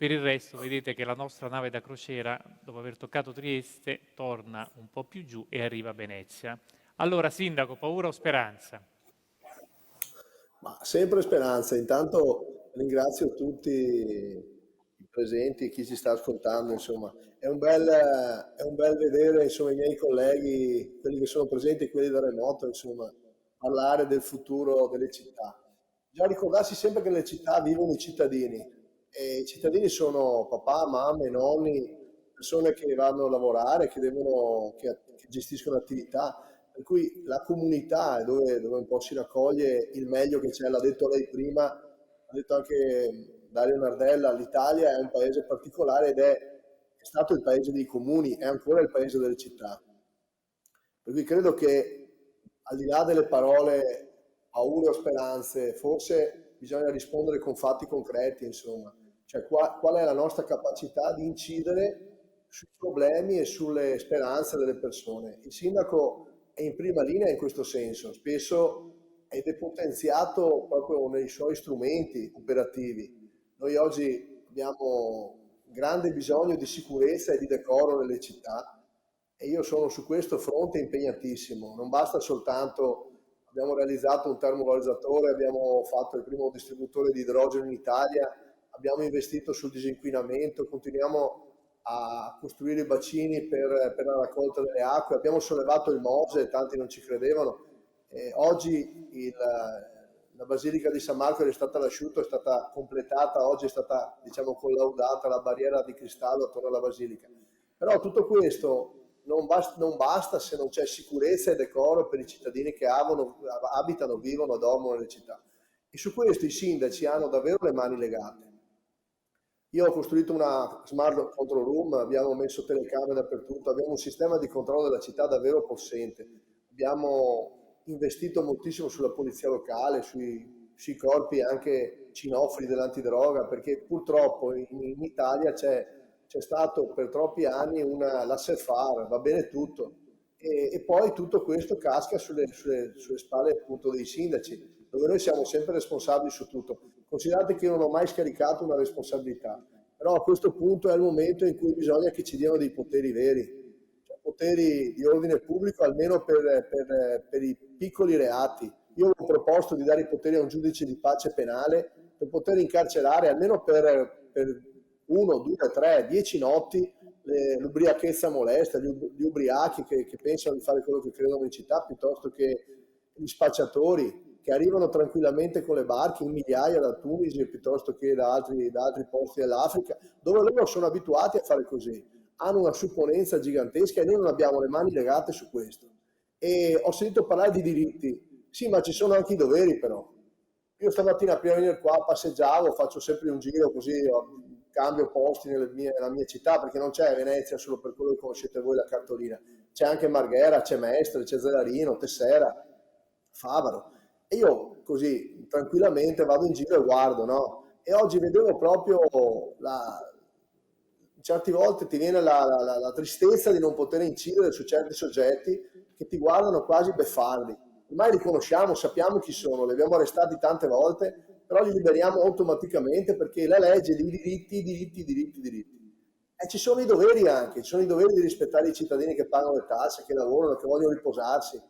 Per il resto vedete che la nostra nave da crociera, dopo aver toccato Trieste, torna un po' più giù e arriva a Venezia. Allora, Sindaco, paura o speranza? Ma sempre speranza. Intanto ringrazio tutti i presenti e chi ci sta ascoltando, insomma. È un bel vedere, insomma, i miei colleghi, quelli che sono presenti e quelli da remoto, insomma, parlare del futuro delle città. Bisogna ricordarsi sempre che nelle città vivono i cittadini e i cittadini sono papà, mamme, nonni, persone che vanno a lavorare, che gestiscono attività. Per cui la comunità è dove un po' si raccoglie il meglio che c'è, l'ha detto lei prima, ha detto anche Dario Nardella, l'Italia è un paese particolare ed è stato il paese dei comuni, è ancora il paese delle città. Per cui credo che al di là delle parole, paure o speranze, forse bisogna rispondere con fatti concreti, insomma. Cioè, qual è la nostra capacità di incidere sui problemi e sulle speranze delle persone? Il sindaco è in prima linea in questo senso, spesso è depotenziato proprio nei suoi strumenti operativi. Noi oggi abbiamo grande bisogno di sicurezza e di decoro nelle città e io sono su questo fronte impegnatissimo. Non basta soltanto, abbiamo realizzato un termovalorizzatore, abbiamo fatto il primo distributore di idrogeno in Italia, abbiamo investito sul disinquinamento, continuiamo a costruire i bacini per la raccolta delle acque, abbiamo sollevato il Mose, tanti non ci credevano. Oggi la Basilica di San Marco è stata l'asciutto, è stata completata, oggi è stata, diciamo, collaudata la barriera di cristallo attorno alla Basilica. Però tutto questo non basta se non c'è sicurezza e decoro per i cittadini che abitano, vivono, dormono nelle città. E su questo i sindaci hanno davvero le mani legate. Io ho costruito una smart control room, abbiamo messo telecamere dappertutto, abbiamo un sistema di controllo della città davvero possente. Abbiamo investito moltissimo sulla polizia locale, sui corpi anche cinofili dell'antidroga, perché purtroppo in Italia c'è stato per troppi anni una laissez-faire, va bene tutto. E poi tutto questo casca sulle spalle appunto dei sindaci, dove noi siamo sempre responsabili su tutto. Considerate che io non ho mai scaricato una responsabilità, però a questo punto è il momento in cui bisogna che ci diano dei poteri veri, cioè poteri di ordine pubblico almeno per i piccoli reati. Io ho proposto di dare i poteri a un giudice di pace penale per poter incarcerare almeno per 1, 2, 3, 10 notti l'ubriachezza molesta, gli ubriachi che pensano di fare quello che credono in città, piuttosto che gli spacciatori che arrivano tranquillamente con le barche in migliaia da Tunisi piuttosto che da altri posti dell'Africa, dove loro sono abituati a fare così, hanno una supponenza gigantesca e noi non abbiamo le mani legate su questo. E ho sentito parlare di diritti, sì, ma ci sono anche i doveri però. Io stamattina prima di venire qua passeggiavo, faccio sempre un giro così, cambio posti nella mia città, perché non c'è Venezia solo per quello che conoscete voi la cartolina, c'è anche Marghera, c'è Mestre, c'è Zelarino, Tessera, Favaro. E io così tranquillamente vado in giro e guardo, no? E oggi vedevo proprio certe volte ti viene la tristezza di non poter incidere su certi soggetti che ti guardano quasi beffardi. Ormai li conosciamo, sappiamo chi sono, li abbiamo arrestati tante volte, però li liberiamo automaticamente perché la legge di diritti, diritti, diritti, diritti. E ci sono i doveri anche, ci sono i doveri di rispettare i cittadini che pagano le tasse, che lavorano, che vogliono riposarsi.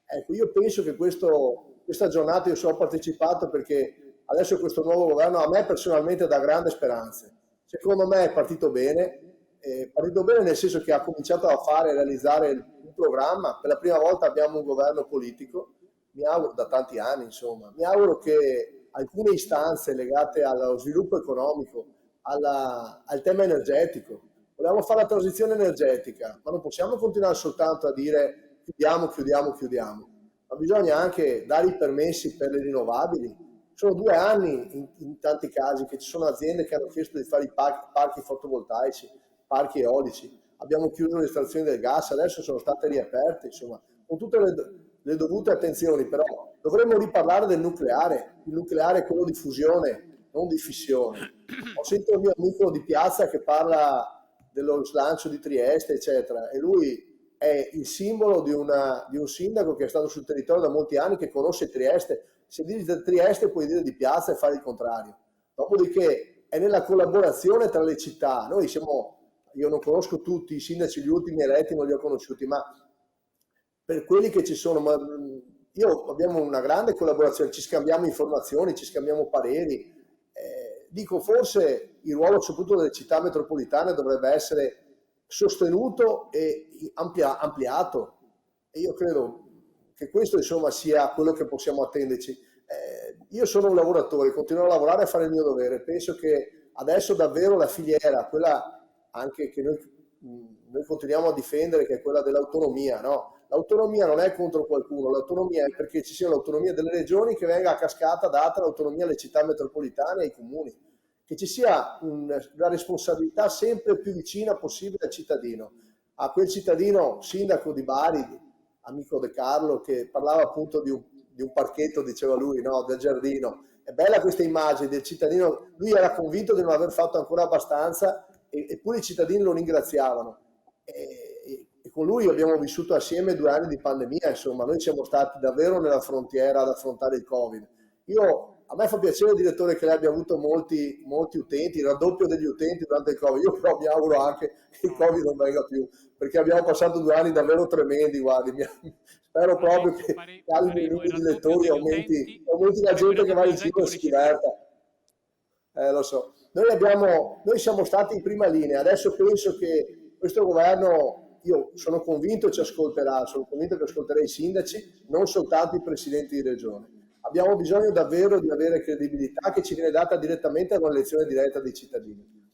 Ecco, io penso che questa giornata io so ho partecipato perché adesso questo nuovo governo a me personalmente dà grandi speranze. Secondo me è partito bene nel senso che ha cominciato a fare e realizzare un programma. Per la prima volta abbiamo un governo politico, mi auguro, da tanti anni insomma, mi auguro che alcune istanze legate allo sviluppo economico, al tema energetico, vogliamo fare la transizione energetica, ma non possiamo continuare soltanto a dire chiudiamo, chiudiamo, chiudiamo, ma bisogna anche dare i permessi per le rinnovabili. Sono 2 anni in tanti casi che ci sono aziende che hanno chiesto di fare i parchi fotovoltaici, parchi eolici, abbiamo chiuso le estrazioni del gas, adesso sono state riaperte, insomma, con tutte le dovute attenzioni, però dovremmo riparlare del nucleare. Il nucleare è quello di fusione, non di fissione. Ho sentito il mio amico di piazza che parla dello slancio di Trieste, eccetera, e lui è il simbolo di un sindaco che è stato sul territorio da molti anni, che conosce Trieste. Se dici di Trieste puoi dire di piazza e fare il contrario. Dopodiché è nella collaborazione tra le città. Io non conosco tutti i sindaci, gli ultimi eletti non li ho conosciuti, ma per quelli che ci sono, abbiamo una grande collaborazione, ci scambiamo informazioni, ci scambiamo pareri. Dico, forse il ruolo soprattutto delle città metropolitane dovrebbe essere sostenuto e ampliato, e io credo che questo insomma sia quello che possiamo attenderci. Io sono un lavoratore, continuo a lavorare e a fare il mio dovere. Penso che adesso davvero la filiera, quella anche che noi continuiamo a difendere, che è quella dell'autonomia, no? L'autonomia non è contro qualcuno, l'autonomia è perché ci sia l'autonomia delle regioni, che venga a cascata data l'autonomia alle città metropolitane e ai comuni, che ci sia una responsabilità sempre più vicina possibile al cittadino, a quel cittadino, sindaco di Bari, amico De Carlo, che parlava appunto di un parchetto, diceva lui, no? Del giardino. È bella questa immagine del cittadino, lui era convinto di non aver fatto ancora abbastanza, eppure i cittadini lo ringraziavano. E con lui abbiamo vissuto assieme 2 anni di pandemia, insomma, noi siamo stati davvero nella frontiera ad affrontare il Covid. A me fa piacere, direttore, che lei abbia avuto molti utenti, il raddoppio degli utenti durante il Covid. Io però mi auguro anche che il Covid non venga più, perché abbiamo passato 2 anni davvero tremendi, guardi. Spero proprio che calmi il numero di lettori, aumenti la gente che va in giro e si diverta. Lo so. Noi siamo stati in prima linea, adesso penso che questo governo, io sono convinto ci ascolterà, sono convinto che ascolterà i sindaci, non soltanto i presidenti di regione. Abbiamo bisogno davvero di avere credibilità che ci viene data direttamente da un'elezione diretta dei cittadini.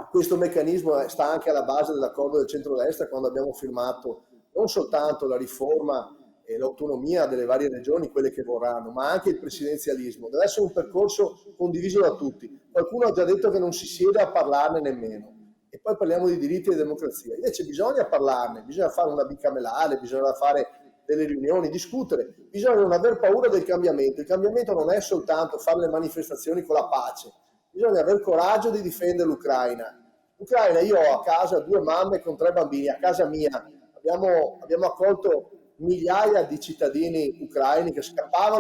Questo meccanismo sta anche alla base dell'accordo del centrodestra, quando abbiamo firmato non soltanto la riforma e l'autonomia delle varie regioni, quelle che vorranno, ma anche il presidenzialismo. Deve essere un percorso condiviso da tutti. Qualcuno ha già detto che non si siede a parlarne nemmeno. E poi parliamo di diritti e democrazia. Invece bisogna parlarne, bisogna fare una bicamerale, bisogna fare delle riunioni, discutere. Bisogna non aver paura del cambiamento. Il cambiamento non è soltanto fare le manifestazioni con la pace. Bisogna aver coraggio di difendere l'Ucraina. L'Ucraina, io ho a casa 2 mamme con 3 bambini, a casa mia. Abbiamo accolto migliaia di cittadini ucraini che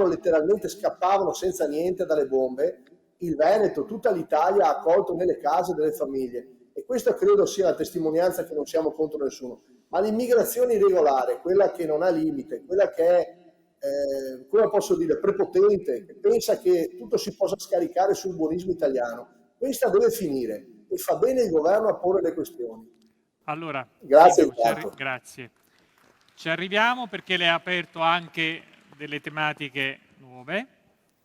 letteralmente scappavano senza niente dalle bombe. Il Veneto, tutta l'Italia ha accolto nelle case delle famiglie. E questa credo sia la testimonianza che non siamo contro nessuno. Ma l'immigrazione irregolare, quella che non ha limite, quella che è, come posso dire, prepotente, che pensa che tutto si possa scaricare sul buonismo italiano, questa deve finire, e fa bene il governo a porre le questioni. Allora, grazie. Grazie. Ci arriviamo perché lei ha aperto anche delle tematiche nuove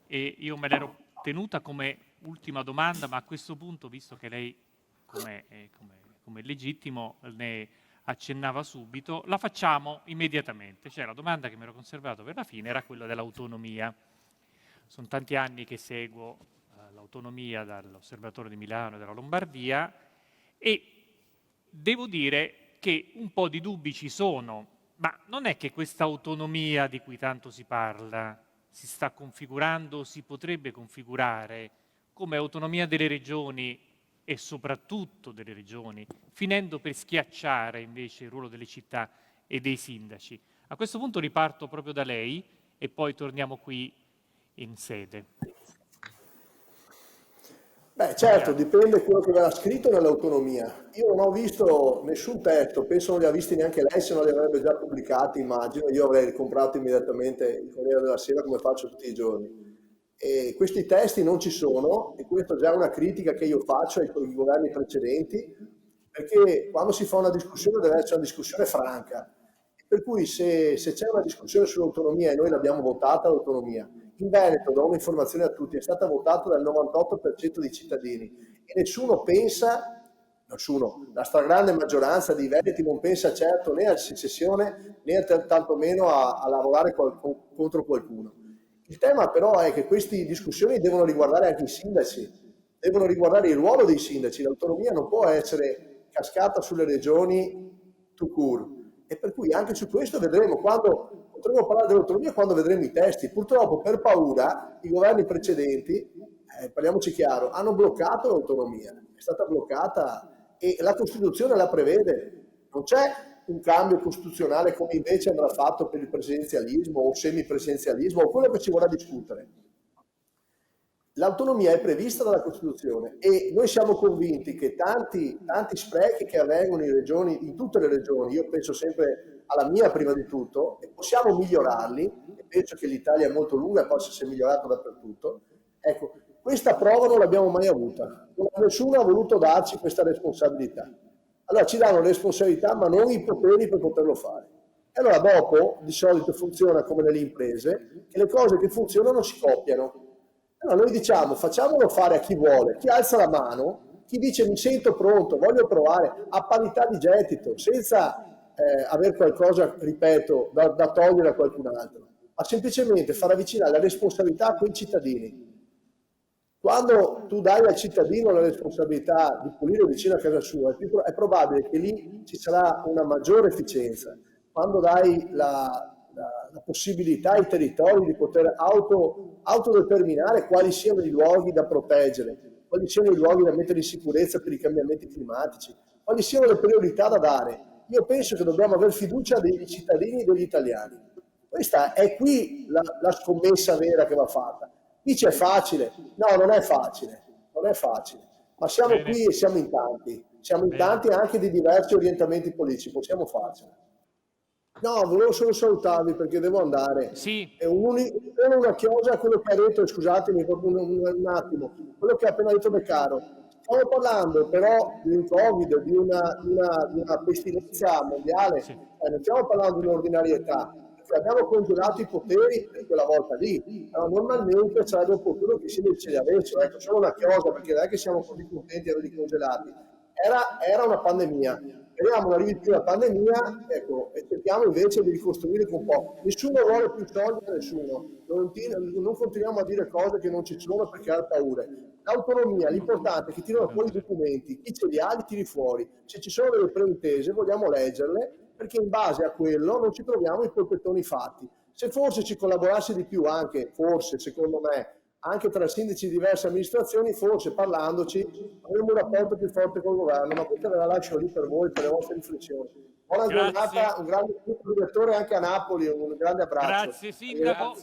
e io me l'ero tenuta come ultima domanda, ma a questo punto, visto che lei, come legittimo, ne accennava subito, la facciamo immediatamente. Cioè, la domanda che mi ero conservato per la fine era quella dell'autonomia. Sono tanti anni che seguo l'autonomia dall'Osservatorio di Milano e della Lombardia e devo dire che un po' di dubbi ci sono, ma non è che questa autonomia di cui tanto si parla si sta configurando, si potrebbe configurare come autonomia delle regioni e soprattutto delle regioni, finendo per schiacciare invece il ruolo delle città e dei sindaci. A questo punto riparto proprio da lei e poi torniamo qui in sede. Beh, certo, dipende quello che verrà scritto nell'autonomia. Io non ho visto nessun testo, penso non li ha visti neanche lei, se non li avrebbe già pubblicati, immagino. Io avrei comprato immediatamente il Corriere della Sera come faccio tutti i giorni. E questi testi non ci sono, e questa già è una critica che io faccio ai governi precedenti, perché quando si fa una discussione deve essere una discussione franca. Per cui se c'è una discussione sull'autonomia, e noi l'abbiamo votata l'autonomia, in Veneto, do un'informazione a tutti, è stata votata dal 98% dei cittadini e la stragrande maggioranza dei veneti non pensa certo né a secessione né tantomeno a lavorare contro qualcuno. Il tema però è che queste discussioni devono riguardare anche i sindaci, devono riguardare il ruolo dei sindaci. L'autonomia non può essere cascata sulle regioni tout court. E per cui anche su questo vedremo, potremo parlare dell'autonomia quando vedremo i testi. Purtroppo per paura i governi precedenti, parliamoci chiaro, hanno bloccato l'autonomia, è stata bloccata e la Costituzione la prevede. Non c'è un cambio costituzionale come invece andrà fatto per il presidenzialismo o semipresidenzialismo o quello che ci vorrà discutere. l'autonomia è prevista dalla Costituzione e noi siamo convinti che tanti sprechi che avvengono in regioni, in tutte le regioni, io penso sempre alla mia prima di tutto, e possiamo migliorarli, e penso che l'Italia è molto lunga e possa essere migliorata dappertutto. Ecco, questa prova non l'abbiamo mai avuta, nessuno ha voluto darci questa responsabilità. Allora ci danno le responsabilità ma non i poteri per poterlo fare. E allora dopo, di solito funziona come nelle imprese, che le cose che funzionano si copiano. Allora noi diciamo facciamolo fare a chi vuole, chi alza la mano, chi dice mi sento pronto, voglio provare, a parità di gettito, senza avere qualcosa, ripeto, da togliere a qualcun altro, ma semplicemente far avvicinare la responsabilità a quei cittadini. Quando tu dai al cittadino la responsabilità di pulire vicino a casa sua, è probabile che lì ci sarà una maggiore efficienza. Quando dai la possibilità ai territori di poter autodeterminare quali siano i luoghi da proteggere, quali siano i luoghi da mettere in sicurezza per i cambiamenti climatici, quali siano le priorità da dare. Io penso che dobbiamo avere fiducia dei cittadini e degli italiani. Questa è qui la scommessa vera che va fatta. Dice è facile, no, non è facile, non è facile, ma siamo Bene. qui e siamo in tanti anche di diversi orientamenti politici, possiamo farcela. No, volevo solo salutarvi perché devo andare. Sì. È una chiosa a quello che ha detto, scusatemi proprio un attimo, quello che ha appena detto Beccaro. Stiamo parlando però di un Covid, di una pestilenza mondiale, Sì. Non stiamo parlando di un'ordinarietà. Abbiamo congelato i poteri per quella volta lì, allora, normalmente sarebbe opportuno che si ce li avessero, ecco, solo una chiosa, perché non è che siamo così contenti di averli congelati, era una pandemia, speriamo non arrivi più la pandemia, ecco, e cerchiamo invece di ricostruire un po', nessuno vuole più soldi a nessuno, non continuiamo a dire cose che non ci sono per creare paure. L'autonomia, l'importante è che tirano fuori i documenti, chi ce li ha li tiri fuori, se ci sono delle preintese vogliamo leggerle, perché in base a quello non ci troviamo i polpettoni fatti. Se forse ci collaborasse di più anche, forse secondo me, anche tra sindaci di diverse amministrazioni, forse parlandoci avremo un rapporto più forte col governo, ma questa ve la lascio lì per voi, per le vostre riflessioni. Buona giornata, un grande direttore anche a Napoli, un grande abbraccio. Grazie Sindaco.